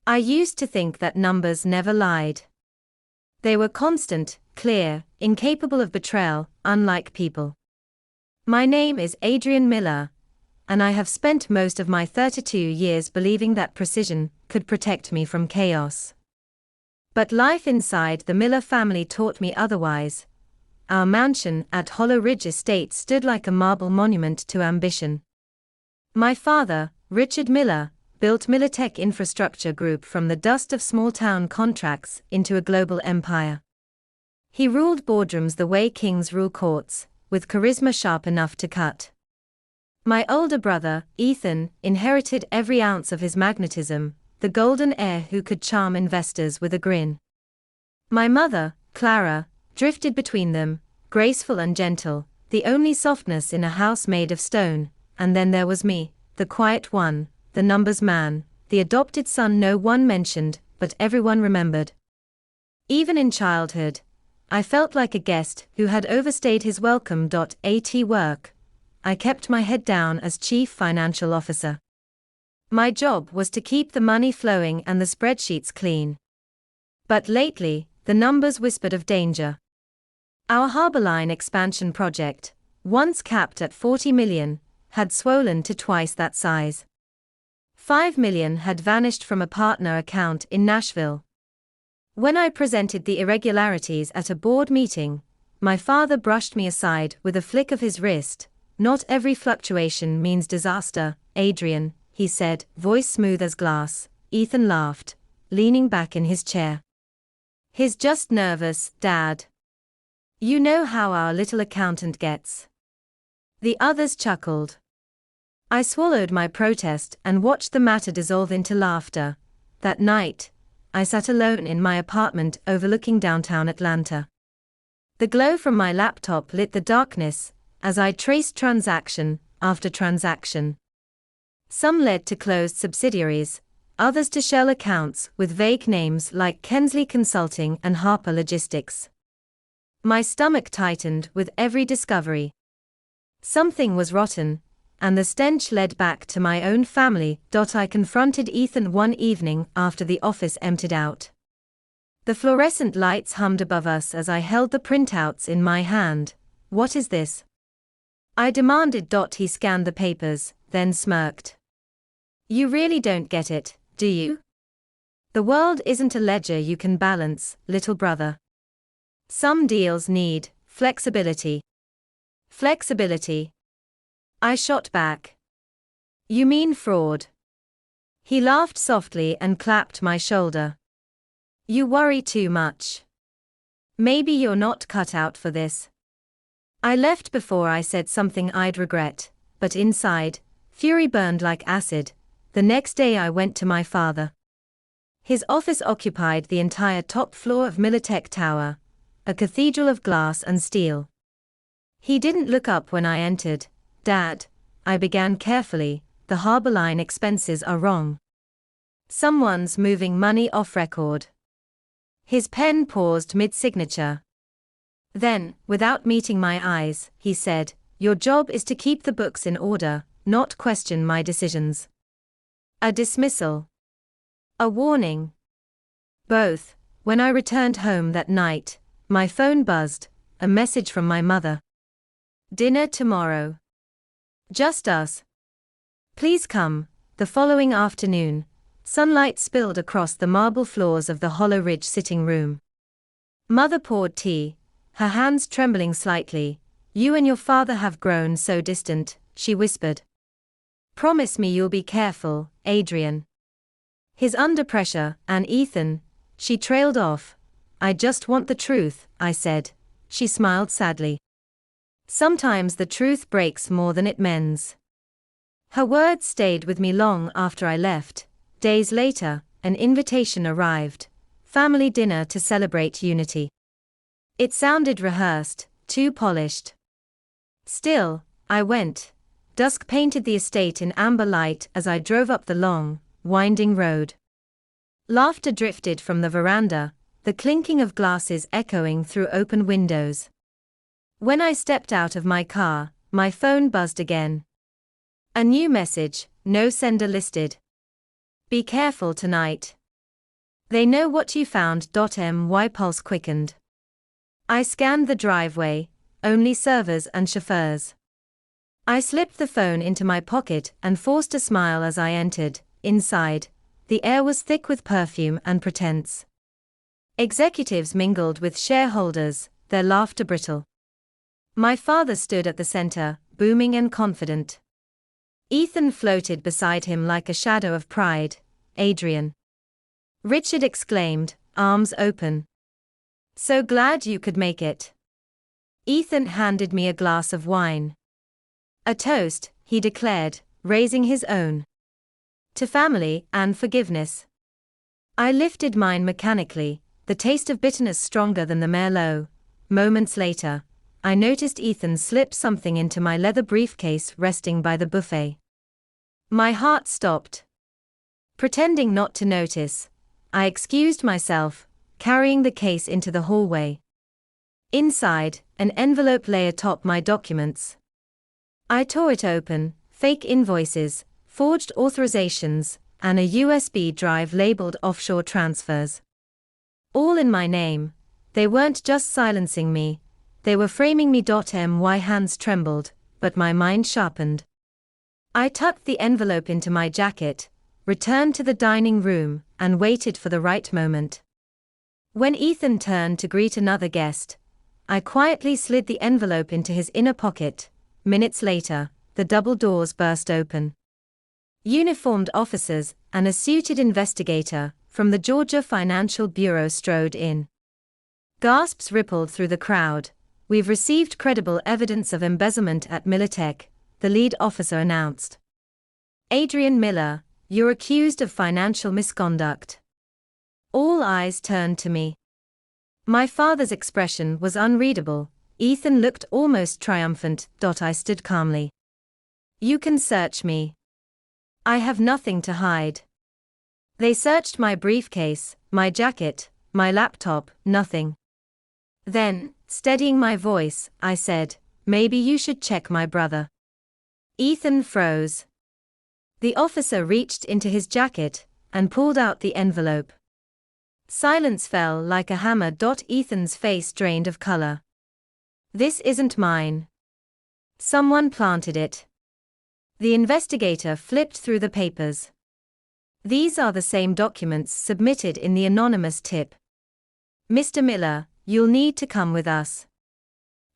I used to think that numbers never lied. They were constant, clear, incapable of betrayal, unlike people. My name is Adrian Miller, and I have spent most of my 32 years believing that precision could protect me from chaos. But life inside the Miller family taught me otherwise. Our mansion at Hollow Ridge Estate stood like a marble monument to ambition. My father, Richard Miller, built Militech Infrastructure Group from the dust of small-town contracts into a global empire. He ruled boardrooms the way kings rule courts, with charisma sharp enough to cut. My older brother, Ethan, inherited every ounce of his magnetism, the golden heir who could charm investors with a grin. My mother, Clara, drifted between them, graceful and gentle, the only softness in a house made of stone, and then there was me, the quiet one, the numbers man, the adopted son no one mentioned, but everyone remembered. Even in childhood, I felt like a guest who had overstayed his welcome. At work, I kept my head down as Chief Financial Officer. My job was to keep the money flowing and the spreadsheets clean. But lately, the numbers whispered of danger. Our Harbour Line expansion project, once capped at $40 million, had swollen to twice that size. $5 million had vanished from a partner account in Nashville. When I presented the irregularities at a board meeting, my father brushed me aside with a flick of his wrist. "Not every fluctuation means disaster, Adrian," he said, voice smooth as glass. Ethan laughed, leaning back in his chair. "He's just nervous, Dad. You know how our little accountant gets." The others chuckled. I swallowed my protest and watched the matter dissolve into laughter. That night, I sat alone in my apartment overlooking downtown Atlanta. The glow from my laptop lit the darkness as I traced transaction after transaction. Some led to closed subsidiaries, others to shell accounts with vague names like Kensley Consulting and Harper Logistics. My stomach tightened with every discovery. Something was rotten, and the stench led back to my own family. I confronted Ethan one evening after the office emptied out. The fluorescent lights hummed above us as I held the printouts in my hand. "What is this?" I demanded. He scanned the papers, then smirked. "You really don't get it, do you? The world isn't a ledger you can balance, little brother. Some deals need flexibility." "Flexibility?" I shot back. "You mean fraud?" He laughed softly and clapped my shoulder. "You worry too much. Maybe you're not cut out for this." I left before I said something I'd regret, but inside, fury burned like acid. The next day I went to my father. His office occupied the entire top floor of Militech Tower, a cathedral of glass and steel. He didn't look up when I entered. "Dad," I began carefully, "the Harbour Line expenses are wrong. Someone's moving money off record." His pen paused mid-signature. Then, without meeting my eyes, he said, "Your job is to keep the books in order, not question my decisions." A dismissal. A warning. Both. When I returned home that night, my phone buzzed, a message from my mother. "Dinner tomorrow. Just us. Please come." The following afternoon, sunlight spilled across the marble floors of the Hollow Ridge sitting room. Mother poured tea, her hands trembling slightly. "You and your father have grown so distant," she whispered. "Promise me you'll be careful, Adrian. He's under pressure." "And Ethan?" She trailed off. "I just want the truth," I said. She smiled sadly. "Sometimes the truth breaks more than it mends." Her words stayed with me long after I left. Days later, an invitation arrived. Family dinner to celebrate unity. It sounded rehearsed, too polished. Still, I went. Dusk painted the estate in amber light as I drove up the long, winding road. Laughter drifted from the veranda, the clinking of glasses echoing through open windows. When I stepped out of my car, my phone buzzed again. A new message, no sender listed. "Be careful tonight. They know what you found. My pulse quickened. I scanned the driveway, only servers and chauffeurs. I slipped the phone into my pocket and forced a smile as I entered. Inside, the air was thick with perfume and pretense. Executives mingled with shareholders, their laughter brittle. My father stood at the center, booming and confident. Ethan floated beside him like a shadow of pride. Adrian. Richard exclaimed, arms open. So glad you could make it. Ethan handed me a glass of wine. A toast, he declared, raising his own. To family and forgiveness. I lifted mine mechanically, the taste of bitterness stronger than the Merlot. Moments later, I noticed Ethan slip something into my leather briefcase resting by the buffet. My heart stopped. Pretending not to notice, I excused myself, carrying the case into the hallway. Inside, an envelope lay atop my documents. I tore it open, fake invoices, forged authorizations, and a USB drive labeled offshore transfers. All in my name. They weren't just silencing me, they were framing me. My hands trembled, but my mind sharpened. I tucked the envelope into my jacket, returned to the dining room, and waited for the right moment. When Ethan turned to greet another guest, I quietly slid the envelope into his inner pocket. Minutes later, the double doors burst open. Uniformed officers and a suited investigator from the Georgia Financial Bureau strode in. Gasps rippled through the crowd. We've received credible evidence of embezzlement at Militech, the lead officer announced. Adrian Miller, you're accused of financial misconduct. All eyes turned to me. My father's expression was unreadable. Ethan looked almost triumphant. I stood calmly. You can search me. I have nothing to hide. They searched my briefcase, my jacket, my laptop, nothing. Then, steadying my voice, I said, maybe you should check my brother. Ethan froze. The officer reached into his jacket and pulled out the envelope. Silence fell like a hammer. Ethan's face drained of color. This isn't mine. Someone planted it. The investigator flipped through the papers. These are the same documents submitted in the anonymous tip. Mr. Miller, you'll need to come with us.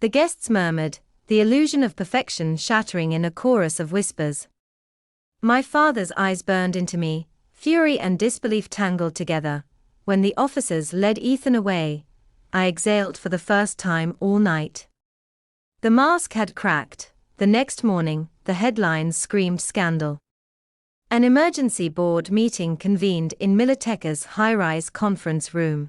The guests murmured, the illusion of perfection shattering in a chorus of whispers. My father's eyes burned into me, fury and disbelief tangled together. When the officers led Ethan away, I exhaled for the first time all night. The mask had cracked. The next morning, the headlines screamed scandal. An emergency board meeting convened in Militech's high-rise conference room.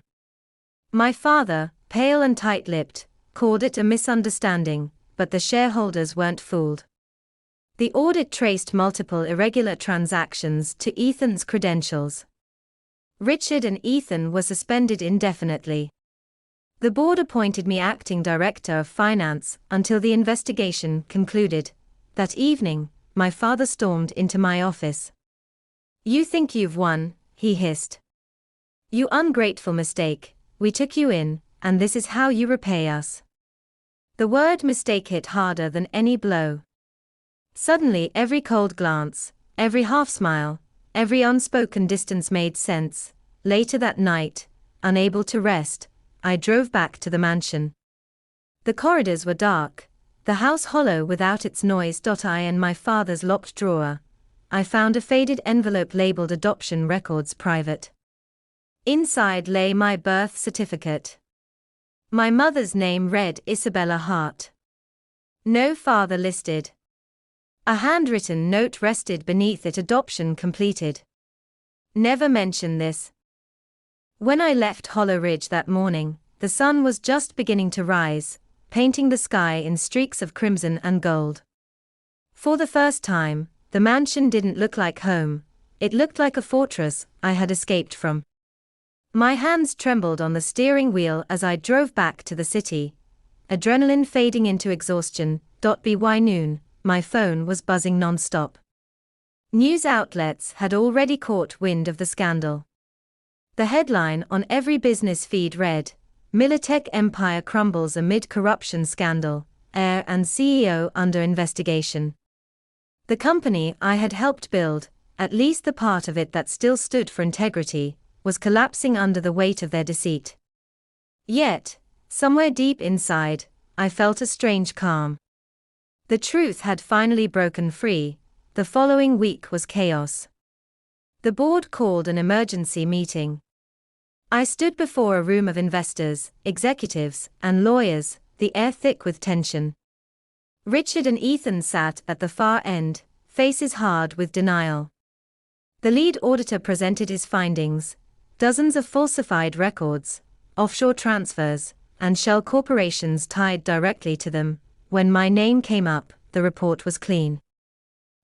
My father, pale and tight-lipped, called it a misunderstanding, but the shareholders weren't fooled. The audit traced multiple irregular transactions to Ethan's credentials. Richard and Ethan were suspended indefinitely. The board appointed me acting director of finance until the investigation concluded. That evening, my father stormed into my office. You think you've won, he hissed. You ungrateful mistake, we took you in, and this is how you repay us. The word mistake hit harder than any blow. Suddenly every cold glance, every half-smile, every unspoken distance made sense. Later that night, unable to rest, I drove back to the mansion. The corridors were dark, the house hollow without its noise. In my father's locked drawer, I found a faded envelope labeled Adoption Records Private. Inside lay my birth certificate. My mother's name read Isabella Hart. No father listed. A handwritten note rested beneath it, adoption completed. Never mention this. When I left Hollow Ridge that morning, the sun was just beginning to rise, painting the sky in streaks of crimson and gold. For the first time, the mansion didn't look like home, it looked like a fortress I had escaped from. My hands trembled on the steering wheel as I drove back to the city, adrenaline fading into exhaustion. By noon, my phone was buzzing non-stop. News outlets had already caught wind of the scandal. The headline on every business feed read, Militech Empire Crumbles Amid Corruption Scandal, Heir and CEO Under Investigation. The company I had helped build, at least the part of it that still stood for integrity, was collapsing under the weight of their deceit. Yet, somewhere deep inside, I felt a strange calm. The truth had finally broken free. The following week was chaos. The board called an emergency meeting. I stood before a room of investors, executives, and lawyers, the air thick with tension. Richard and Ethan sat at the far end, faces hard with denial. The lead auditor presented his findings: dozens of falsified records, offshore transfers, and shell corporations tied directly to them. When my name came up, the report was clean.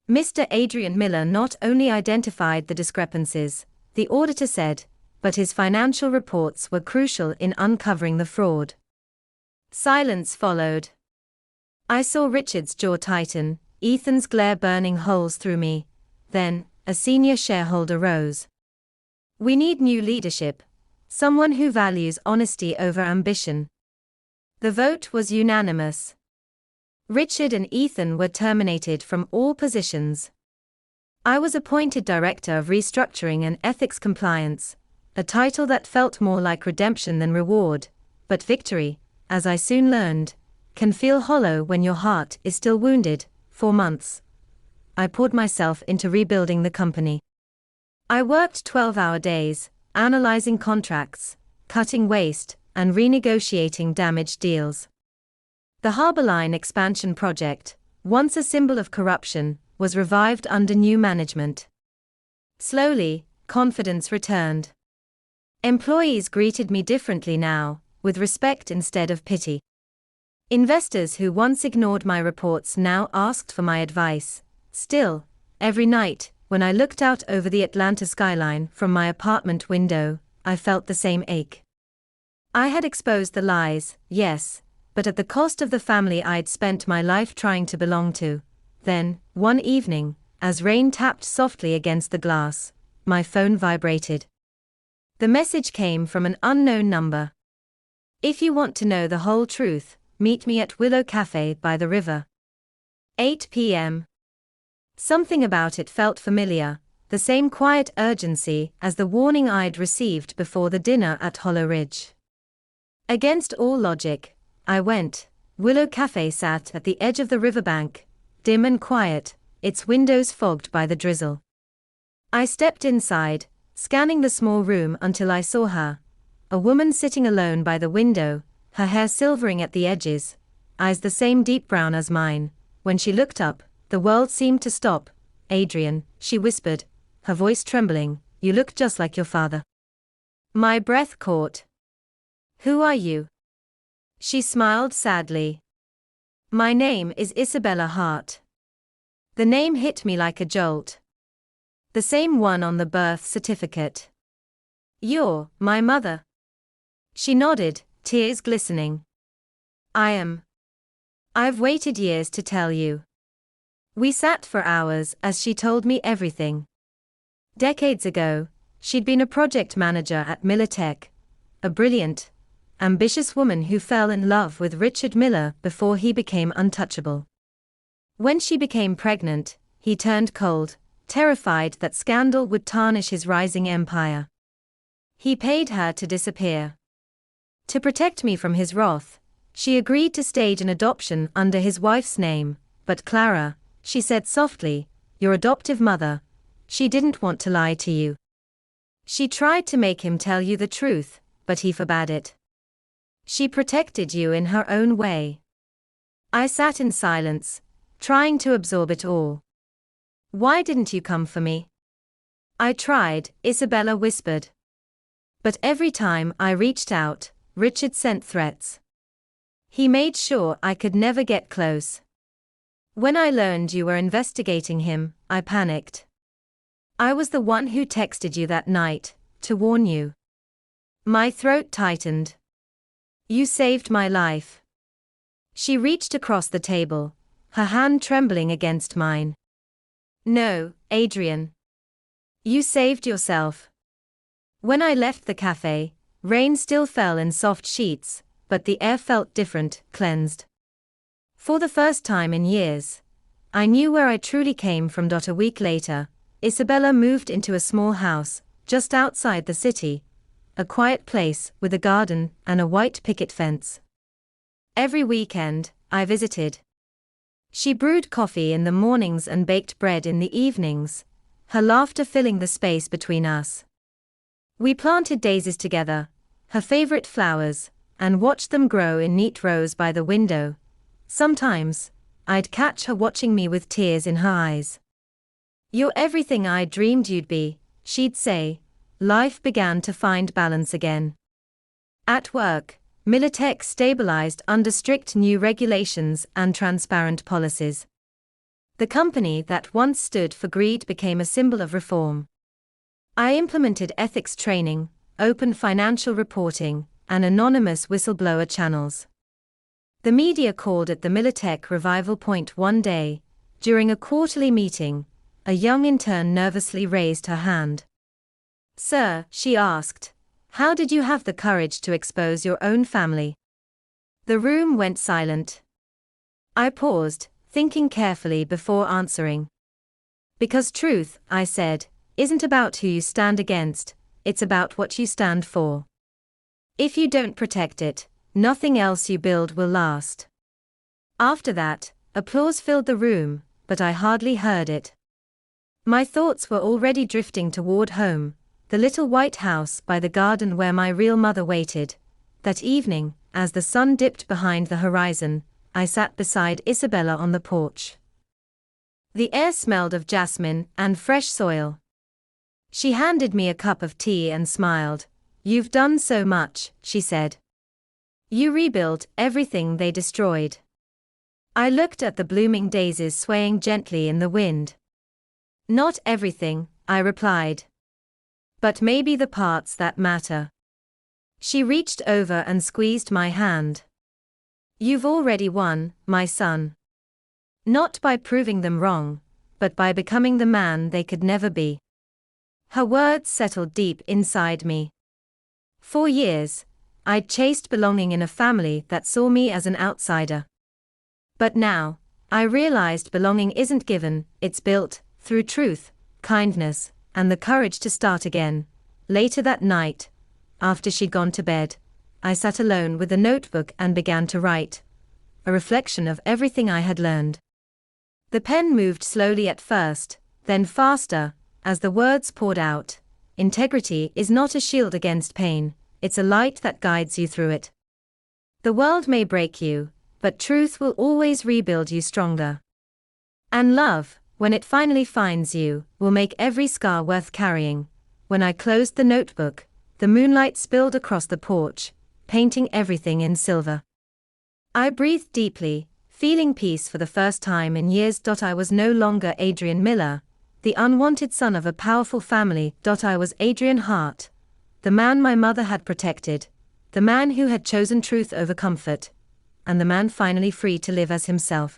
Mr. Adrian Miller not only identified the discrepancies, the auditor said, but his financial reports were crucial in uncovering the fraud. Silence followed. I saw Richard's jaw tighten, Ethan's glare burning holes through me. Then, a senior shareholder rose. We need new leadership, someone who values honesty over ambition. The vote was unanimous. Richard and Ethan were terminated from all positions. I was appointed Director of Restructuring and Ethics Compliance, a title that felt more like redemption than reward, but victory, as I soon learned, can feel hollow when your heart is still wounded. 4 months. I poured myself into rebuilding the company. I worked 12-hour days, analyzing contracts, cutting waste, and renegotiating damaged deals. The Harbour Line expansion project, once a symbol of corruption, was revived under new management. Slowly, confidence returned. Employees greeted me differently now, with respect instead of pity. Investors who once ignored my reports now asked for my advice. Still, every night, when I looked out over the Atlanta skyline from my apartment window, I felt the same ache. I had exposed the lies, yes, but at the cost of the family I'd spent my life trying to belong to. Then, one evening, as rain tapped softly against the glass, my phone vibrated. The message came from an unknown number. If you want to know the whole truth, meet me at Willow Cafe by the river. 8 p.m. Something about it felt familiar, the same quiet urgency as the warning I'd received before the dinner at Hollow Ridge. Against all logic, I went. Willow Cafe sat at the edge of the riverbank, dim and quiet, its windows fogged by the drizzle. I stepped inside, scanning the small room until I saw her. A woman sitting alone by the window, her hair silvering at the edges, eyes the same deep brown as mine. When she looked up, the world seemed to stop. Adrian, she whispered, her voice trembling, you look just like your father. My breath caught. Who are you? She smiled sadly. My name is Isabella Hart. The name hit me like a jolt. The same one on the birth certificate. You're my mother. She nodded, tears glistening. I am. I've waited years to tell you. We sat for hours as she told me everything. Decades ago, she'd been a project manager at Militech, a brilliant, ambitious woman who fell in love with Richard Miller before he became untouchable. When she became pregnant, he turned cold, terrified that scandal would tarnish his rising empire. He paid her to disappear. To protect me from his wrath, she agreed to stage an adoption under his wife's name, but Clara, she said softly, your adoptive mother, she didn't want to lie to you. She tried to make him tell you the truth, but he forbade it. She protected you in her own way. I sat in silence, trying to absorb it all. Why didn't you come for me? I tried, Isabella whispered. But every time I reached out, Richard sent threats. He made sure I could never get close. When I learned you were investigating him, I panicked. I was the one who texted you that night, to warn you. My throat tightened. You saved my life. She reached across the table, her hand trembling against mine. No, Adrian. You saved yourself. When I left the cafe, rain still fell in soft sheets, but the air felt different, cleansed. For the first time in years, I knew where I truly came from. A week later, Isabella moved into a small house, just outside the city, a quiet place with a garden and a white picket fence. Every weekend, I visited. She brewed coffee in the mornings and baked bread in the evenings, her laughter filling the space between us. We planted daisies together, her favorite flowers, and watched them grow in neat rows by the window. Sometimes, I'd catch her watching me with tears in her eyes. "You're everything I dreamed you'd be," she'd say. Life began to find balance again. At work, Militech stabilized under strict new regulations and transparent policies. The company that once stood for greed became a symbol of reform. I implemented ethics training, open financial reporting, and anonymous whistleblower channels. The media called it the Militech revival point. One day, during a quarterly meeting, a young intern nervously raised her hand. "Sir," she asked, "how did you have the courage to expose your own family?" The room went silent. I paused, thinking carefully before answering. "Because truth," I said, "isn't about who you stand against, it's about what you stand for. If you don't protect it, nothing else you build will last." After that, applause filled the room, but I hardly heard it. My thoughts were already drifting toward home, the little white house by the garden where my real mother waited. That evening, as the sun dipped behind the horizon, I sat beside Isabella on the porch. The air smelled of jasmine and fresh soil. She handed me a cup of tea and smiled. "You've done so much," she said. "You rebuilt everything they destroyed." I looked at the blooming daisies swaying gently in the wind. "Not everything," I replied. "But maybe the parts that matter." She reached over and squeezed my hand. "You've already won, my son. Not by proving them wrong, but by becoming the man they could never be." Her words settled deep inside me. For years, I'd chased belonging in a family that saw me as an outsider. But now, I realized belonging isn't given, it's built, through truth, kindness, and the courage to start again. Later that night, after she'd gone to bed, I sat alone with a notebook and began to write, a reflection of everything I had learned. The pen moved slowly at first, then faster, as the words poured out. Integrity is not a shield against pain, it's a light that guides you through it. The world may break you, but truth will always rebuild you stronger. And love, when it finally finds you, will make every scar worth carrying. When I closed the notebook, the moonlight spilled across the porch, painting everything in silver. I breathed deeply, feeling peace for the first time in years. I was no longer Adrian Miller, the unwanted son of a powerful family. I was Adrian Hart, the man my mother had protected, the man who had chosen truth over comfort, and the man finally free to live as himself.